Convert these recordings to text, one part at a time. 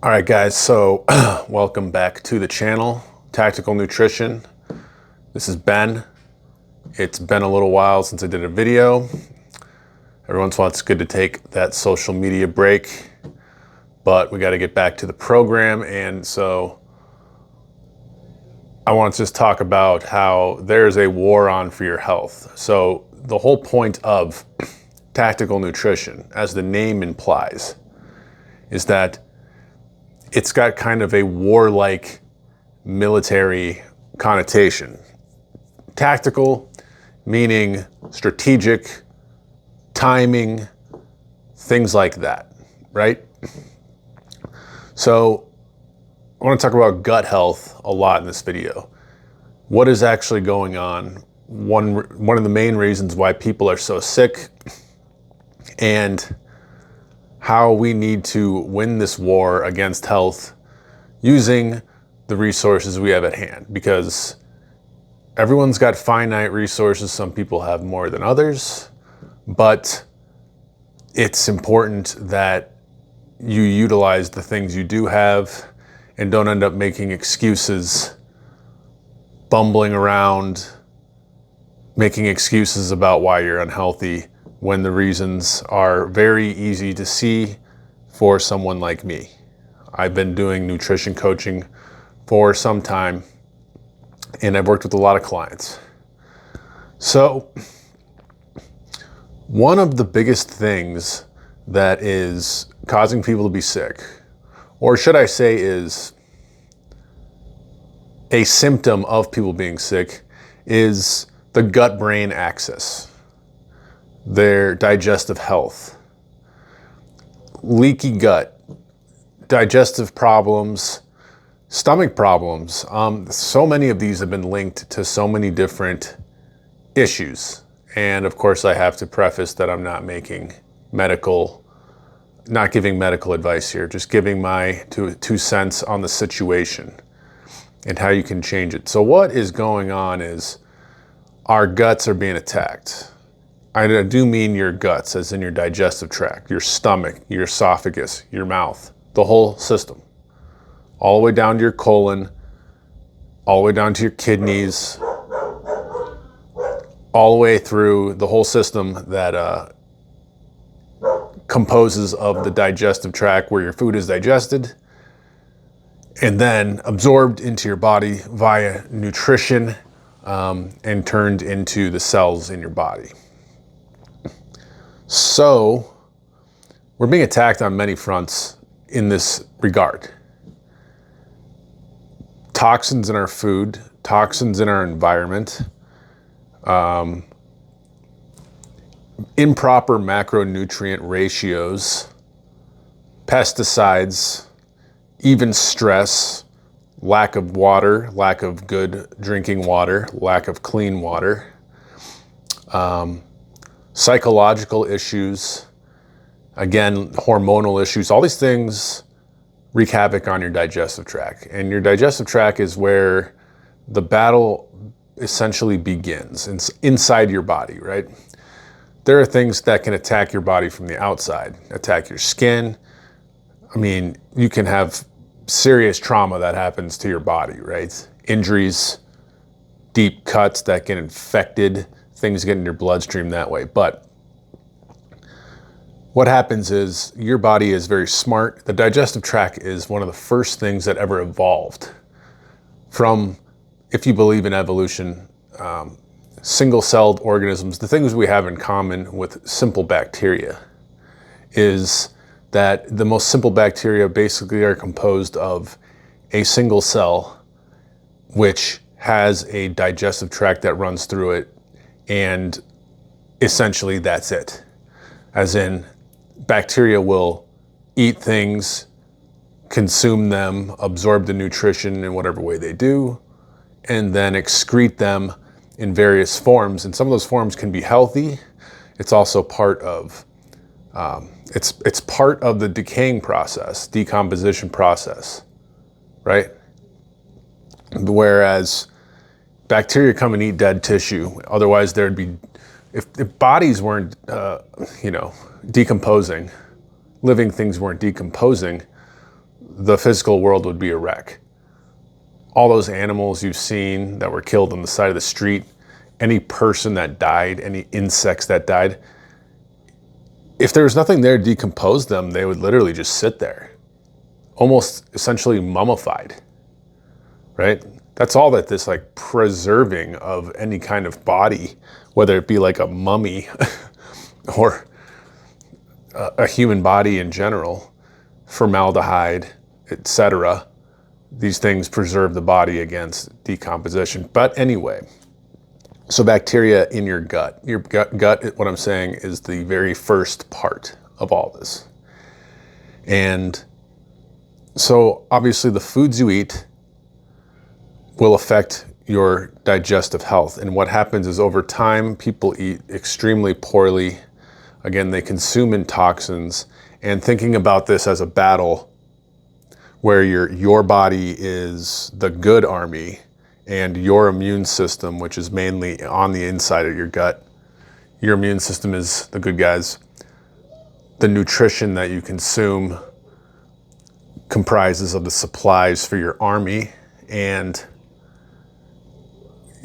All right, guys, so welcome back to the channel, Tactical Nutrition. This is Ben. It's been a little while since I did a video. Every once in a while, it's good to take that social media break, but we got to get back to the program. And so I want to just talk about how there's a war on for your health. So the whole point of Tactical Nutrition, as the name implies, is that it's got kind of a warlike military connotation. Tactical, meaning strategic, timing, things like that, right? So I want to talk about gut health a lot in this video. What is actually going on? One of the main reasons why people are so sick, and how we need to win this war against health using the resources we have at hand, because everyone's got finite resources. Some people have more than others, but it's important that you utilize the things you do have and don't end up making excuses, bumbling around, making excuses about why you're unhealthy, when the reasons are very easy to see for someone like me. I've been doing nutrition coaching for some time, and I've worked with a lot of clients. So one of the biggest things that is causing people to be sick, or should I say is a symptom of people being sick, is the gut-brain axis, their digestive health. Leaky gut, digestive problems, stomach problems. So many of these have been linked to so many different issues. And of course, I have to preface that I'm not giving medical advice here, just giving my two cents on the situation and how you can change it. So what is going on is our guts are being attacked. I do mean your guts, as in your digestive tract, your stomach, your esophagus, your mouth, the whole system, all the way down to your colon, all the way down to your kidneys, all the way through the whole system that composes of the digestive tract, where your food is digested and then absorbed into your body via nutrition and turned into the cells in your body. So we're being attacked on many fronts in this regard. Toxins in our food, toxins in our environment, improper macronutrient ratios, pesticides, even stress, lack of water, lack of good drinking water, lack of clean water, psychological issues, again, hormonal issues. All these things wreak havoc on your digestive tract. And your digestive tract is where the battle essentially begins. It's inside your body, right? There are things that can attack your body from the outside, attack your skin. I mean, you can have serious trauma that happens to your body, right? Injuries, deep cuts that get infected, things get in your bloodstream that way. But what happens is your body is very smart. The digestive tract is one of the first things that ever evolved from, if you believe in evolution, single-celled organisms. The things we have in common with simple bacteria is that the most simple bacteria basically are composed of a single cell, which has a digestive tract that runs through it, and essentially that's it. As in, bacteria will eat things, consume them, absorb the nutrition in whatever way they do, and then excrete them in various forms. And some of those forms can be healthy. It's also part of it's part of the decaying process, decomposition process, right? Whereas bacteria come and eat dead tissue. Otherwise, there'd be, if bodies weren't, decomposing, living things weren't decomposing, the physical world would be a wreck. All those animals you've seen that were killed on the side of the street, any person that died, any insects that died, if there was nothing there to decompose them, they would literally just sit there, almost essentially mummified, right? That's all that this like preserving of any kind of body, whether it be like a mummy or a human body in general, formaldehyde, etc. These things preserve the body against decomposition. But anyway, so bacteria in your gut, what I'm saying is the very first part of all this. And so obviously the foods you eat will affect your digestive health. And what happens is over time, people eat extremely poorly. Again, they consume in toxins, and thinking about this as a battle where your body is the good army and your immune system, which is mainly on the inside of your gut, your immune system is the good guys. The nutrition that you consume comprises of the supplies for your army, and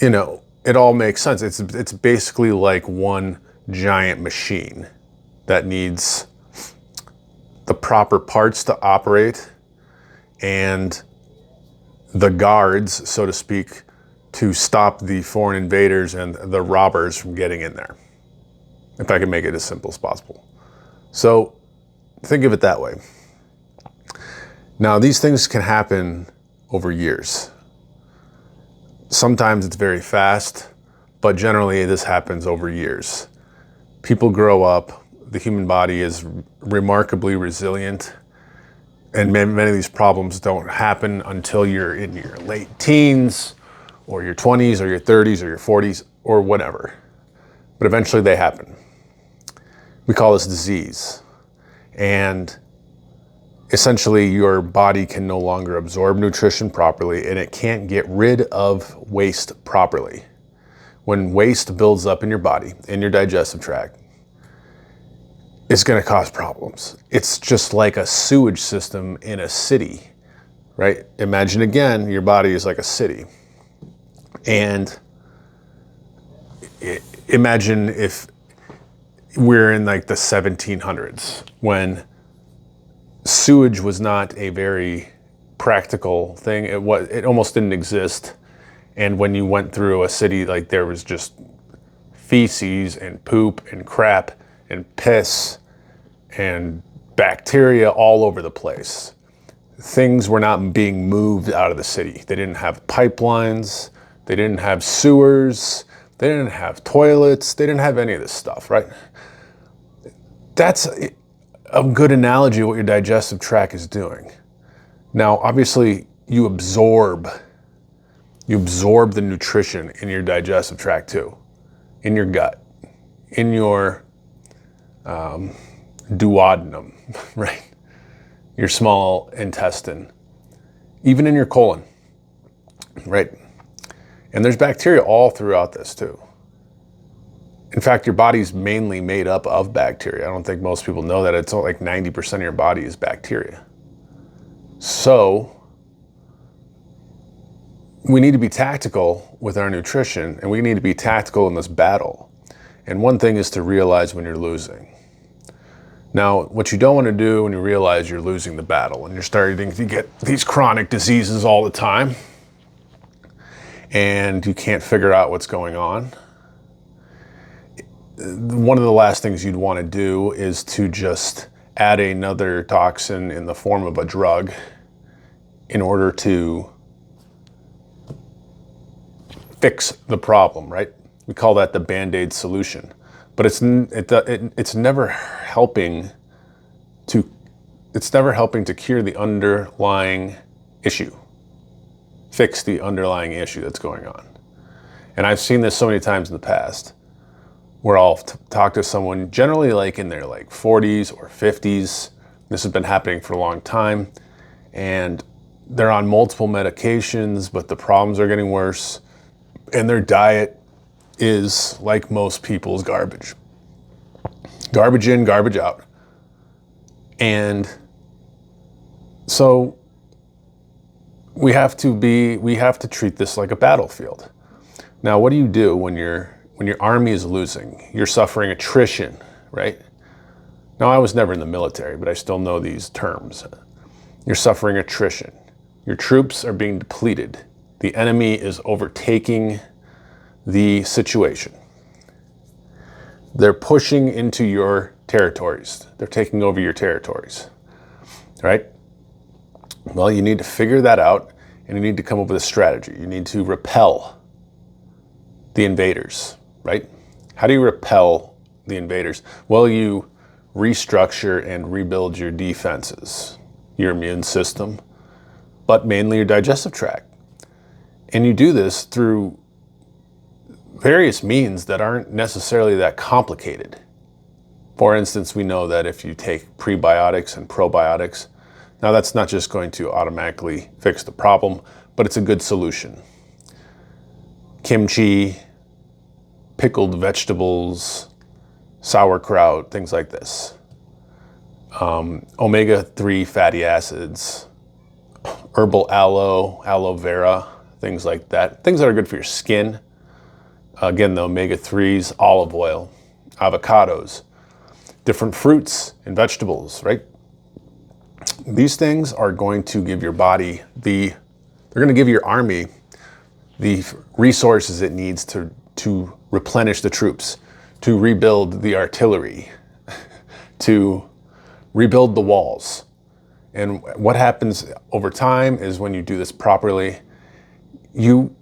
you know, it all makes sense. It's basically like one giant machine that needs the proper parts to operate and the guards, so to speak, to stop the foreign invaders and the robbers from getting in there, if I can make it as simple as possible. So think of it that way. Now, these things can happen over years. Sometimes it's very fast, but generally this happens over years. People grow up, the human body is remarkably resilient, and many of these problems don't happen until you're in your late teens, or your 20s, or your 30s, or your 40s, or whatever. But eventually they happen. We call this disease. And essentially your body can no longer absorb nutrition properly, and it can't get rid of waste properly. When waste builds up in your body, in your digestive tract, it's going to cause problems. It's just like a sewage system in a city, right? Imagine again, your body is like a city. And imagine if we're in like the 1700s, when sewage was not a very practical thing. It almost didn't exist. And when you went through a city, like there was just feces and poop and crap and piss and bacteria all over the place. Things were not being moved out of the city. They didn't have pipelines. They didn't have sewers. They didn't have toilets. They didn't have any of this stuff, right? That's a good analogy of what your digestive tract is doing. Now, obviously, you absorb the nutrition in your digestive tract too, in your gut, in your duodenum, right? Your small intestine, even in your colon, right? And there's bacteria all throughout this too. In fact, your body's mainly made up of bacteria. I don't think most people know that. It's like 90% of your body is bacteria. So we need to be tactical with our nutrition, and we need to be tactical in this battle. And one thing is to realize when you're losing. Now, what you don't want to do when you realize you're losing the battle and you're starting to get these chronic diseases all the time and you can't figure out what's going on, one of the last things you'd want to do is to just add another toxin in the form of a drug in order to fix the problem, right? We call that the Band-Aid solution. But it's never helping to cure the underlying issue, fix the underlying issue that's going on. And I've seen this so many times in the past, where I'll talk to someone generally like in their like 40s or 50s. This has been happening for a long time, and they're on multiple medications, but the problems are getting worse, and their diet is, like most people's, garbage. Garbage in, garbage out. And So we have to treat this like a battlefield. Now, what do you do when your army is losing? You're suffering attrition, right? Now, I was never in the military, but I still know these terms. You're suffering attrition. Your troops are being depleted. The enemy is overtaking the situation. They're pushing into your territories. They're taking over your territories, right? Well, you need to figure that out, and you need to come up with a strategy. You need to repel the invaders, right? How do you repel the invaders? Well, you restructure and rebuild your defenses, your immune system, but mainly your digestive tract. And you do this through various means that aren't necessarily that complicated. For instance, we know that if you take prebiotics and probiotics, now that's not just going to automatically fix the problem, but it's a good solution. Kimchi, pickled vegetables, sauerkraut, things like this. Omega-3 fatty acids, herbal aloe vera, things like that. Things that are good for your skin. Again, the omega-3s, olive oil, avocados, different fruits and vegetables, right? These things are going to give your body they're going to give your army the resources it needs to replenish the troops, to rebuild the artillery, to rebuild the walls. And what happens over time is when you do this properly, you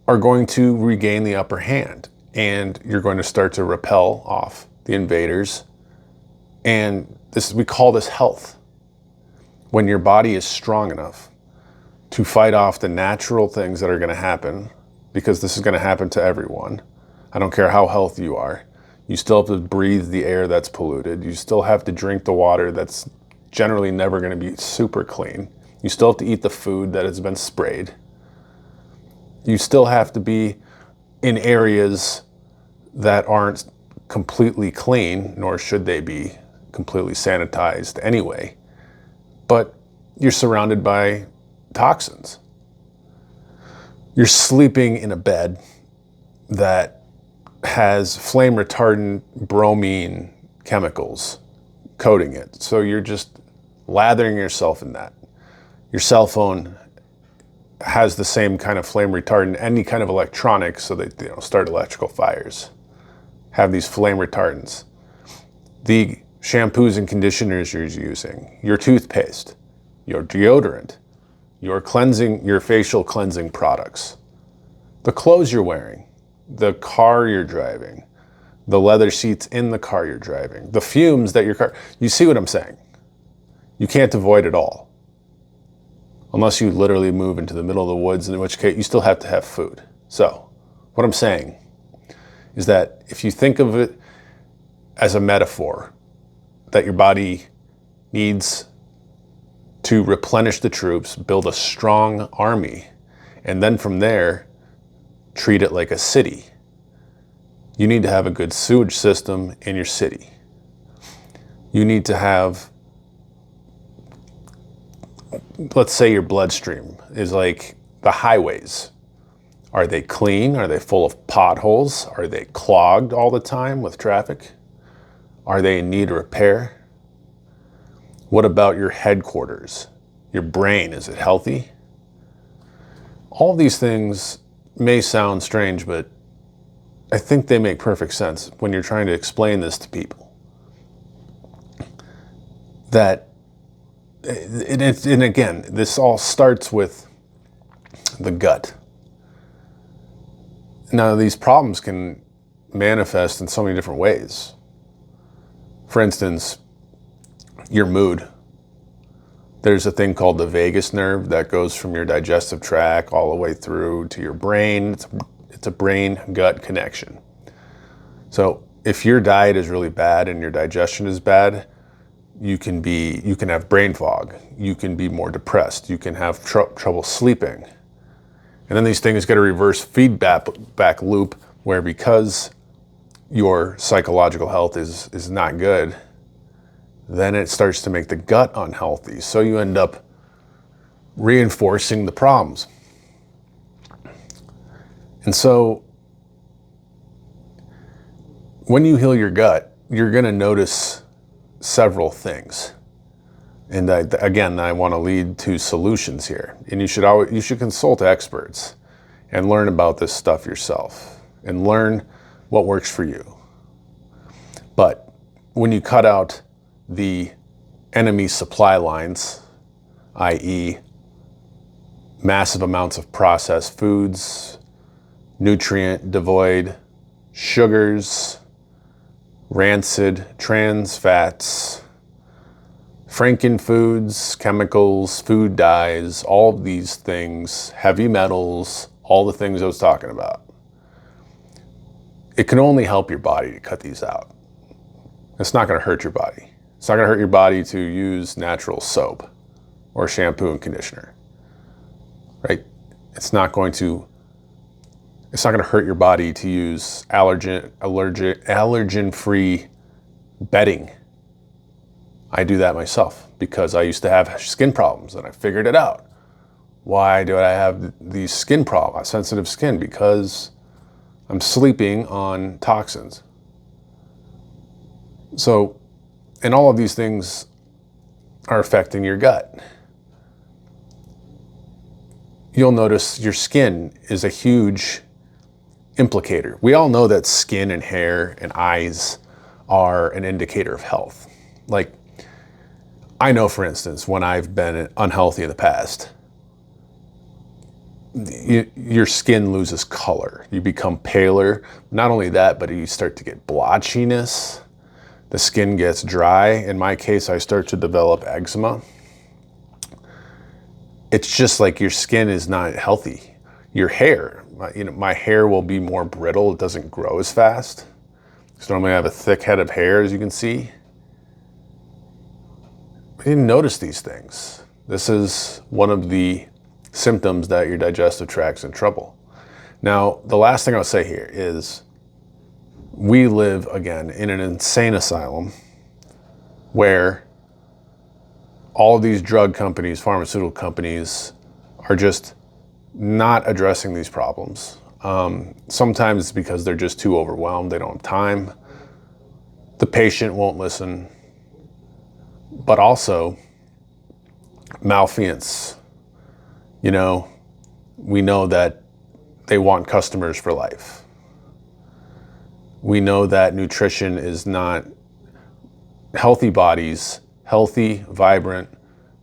are going to regain the upper hand, and you're going to start to repel off the invaders. And we call this health. When your body is strong enough to fight off the natural things that are going to happen, because this is going to happen to everyone. I don't care how healthy you are. You still have to breathe the air that's polluted. You still have to drink the water that's generally never going to be super clean. You still have to eat the food that has been sprayed. You still have to be in areas that aren't completely clean, nor should they be completely sanitized anyway. But you're surrounded by toxins. You're sleeping in a bed that has flame retardant bromine chemicals coating it. So you're just lathering yourself in that. Your cell phone has the same kind of flame retardant, any kind of electronics, so they start electrical fires, have these flame retardants. The shampoos and conditioners you're using, your toothpaste, your deodorant, your facial cleansing products, the clothes you're wearing, the car you're driving, the leather seats in the car you're driving, the fumes that your car, you see what I'm saying? You can't avoid it all. Unless you literally move into the middle of the woods, in which case you still have to have food. So, what I'm saying is that if you think of it as a metaphor, that your body needs to replenish the troops, build a strong army, and then from there, treat it like a city. You need to have a good sewage system in your city. You need to have, let's say your bloodstream is like the highways. Are they clean? Are they full of potholes? Are they clogged all the time with traffic? Are they in need of repair? What about your headquarters? Your brain, is it healthy? All these things may sound strange, but I think they make perfect sense when you're trying to explain this to people. And again, this all starts with the gut. Now, these problems can manifest in so many different ways. For instance, your mood. There's a thing called the vagus nerve that goes from your digestive tract all the way through to your brain. It's a brain-gut connection. So if your diet is really bad and your digestion is bad, you can have brain fog. You can be more depressed. You can have trouble sleeping. And then these things get a reverse feedback loop where, because your psychological health is not good, then it starts to make the gut unhealthy. So you end up reinforcing the problems. And so when you heal your gut, you're going to notice several things. And again, I want to lead to solutions here. And you should consult experts and learn about this stuff yourself and learn what works for you. But when you cut out the enemy supply lines, i.e., massive amounts of processed foods, nutrient devoid sugars, rancid trans fats, Franken foods, chemicals, food dyes, all of these things, heavy metals, all the things I was talking about. It can only help your body to cut these out. It's not going to hurt your body. It's not going to hurt your body to use natural soap or shampoo and conditioner, right? It's not going to hurt your body to use allergen-free bedding. I do that myself because I used to have skin problems and I figured it out. Why do I have these skin problems, sensitive skin? Because I'm sleeping on toxins. So, and all of these things are affecting your gut. You'll notice your skin is a huge implicator. We all know that skin and hair and eyes are an indicator of health. Like, I know, for instance, when I've been unhealthy in the past, your skin loses color. You become paler. Not only that, but you start to get blotchiness. The skin gets dry. In my case, I start to develop eczema. It's just like your skin is not healthy. Your hair, my hair will be more brittle. It doesn't grow as fast. So normally I have a thick head of hair, as you can see. I didn't notice these things. This is one of the symptoms that your digestive tract's in trouble. Now, the last thing I'll say here is we live, again, in an insane asylum where all of these drug companies, pharmaceutical companies, are just not addressing these problems. Sometimes it's because they're just too overwhelmed. They don't have time. The patient won't listen. But also malfeasance. We know that they want customers for life. We know that nutrition is not healthy bodies, healthy, vibrant,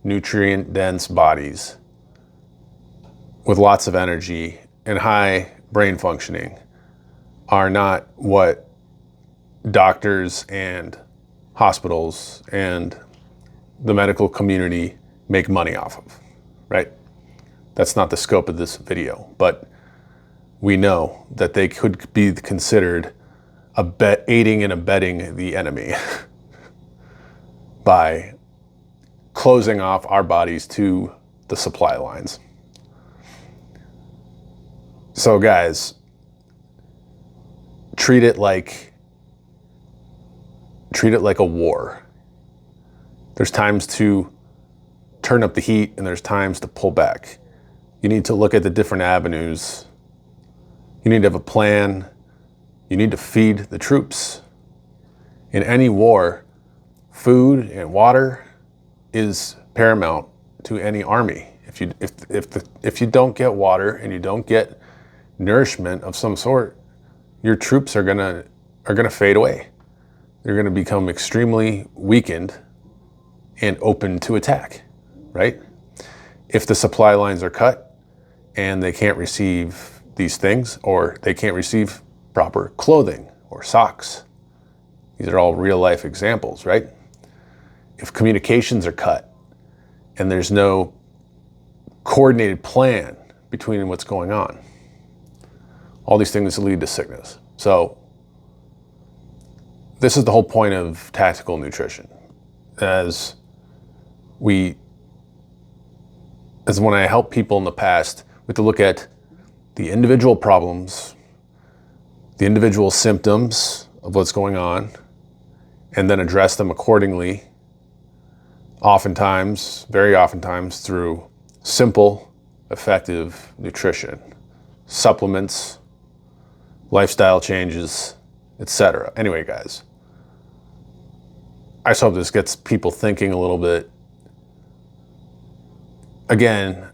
nutrient-dense bodies with lots of energy and high brain functioning are not what doctors and hospitals and the medical community make money off of, right? That's not the scope of this video, but we know that they could be considered aiding and abetting the enemy by closing off our bodies to the supply lines. So guys, treat it like a war. There's times to turn up the heat and there's times to pull back. You need to look at the different avenues. You need to have a plan. You need to feed the troops. In any war, food and water is paramount to any army. If you don't get water and you don't get nourishment of some sort, your troops are gonna fade away. They're gonna become extremely weakened and open to attack, right? If the supply lines are cut and they can't receive these things, or they can't receive proper clothing or socks, these are all real life examples, right? If communications are cut and there's no coordinated plan between what's going on, all these things lead to sickness. So this is the whole point of tactical nutrition. As when I help people in the past, we have to look at the individual problems, the individual symptoms of what's going on, and then address them accordingly, very oftentimes through simple, effective nutrition, supplements, lifestyle changes, etc. Anyway, guys, I just hope this gets people thinking a little bit. Again,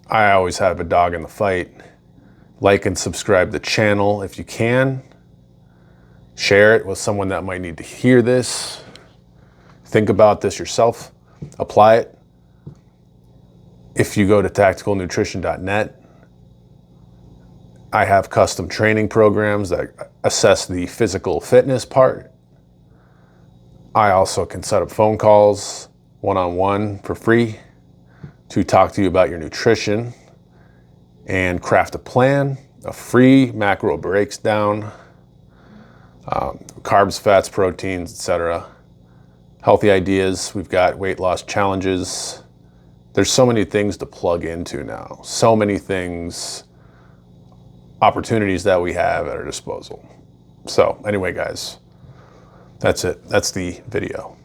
I always have a dog in the fight. Like and subscribe to the channel if you can. Share it with someone that might need to hear this. Think about this yourself. Apply it. If you go to tacticalnutrition.net, I have custom training programs that assess the physical fitness part. I also can set up phone calls one-on-one for free to talk to you about your nutrition and craft a plan, a free macro breakdown, carbs, fats, proteins, etc. Healthy ideas. We've got weight loss challenges. There's so many things to plug into now. So many things, opportunities that we have at our disposal. So anyway, guys, that's it. That's the video.